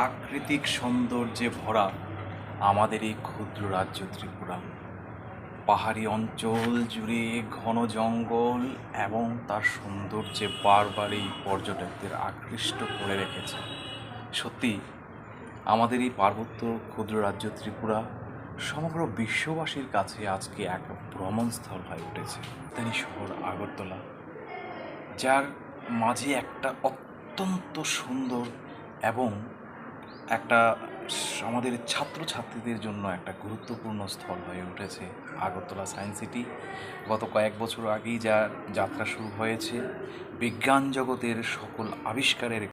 প্রাকৃতিক সৌন্দর্যে ভরা আমাদের এই ক্ষুদ্র রাজ্য ত্রিপুরা। পাহাড়ি অঞ্চল জুড়ে ঘন জঙ্গল এবং তার সৌন্দর্যে বারবার এই পর্যটকদের আকৃষ্ট করে রেখেছে। সত্যি আমাদের এই পার্বত্য ক্ষুদ্র রাজ্য ত্রিপুরা সমগ্র বিশ্ববাসীর কাছে আজকে এক ভ্রমণস্থল হয়ে উঠেছে। রাজধানী শহর আগরতলা, যার মাঝে একটা অত্যন্ত সুন্দর এবং একটা আমাদের ছাত্রছাত্রীদের জন্য একটা গুরুত্বপূর্ণ স্থল হয়ে উঠেছে আগরতলা সায়েন্স সিটি। গত কয়েক বছর আগেই যার যাত্রা শুরু হয়েছে বিজ্ঞান জগতের সকল আবিষ্কারের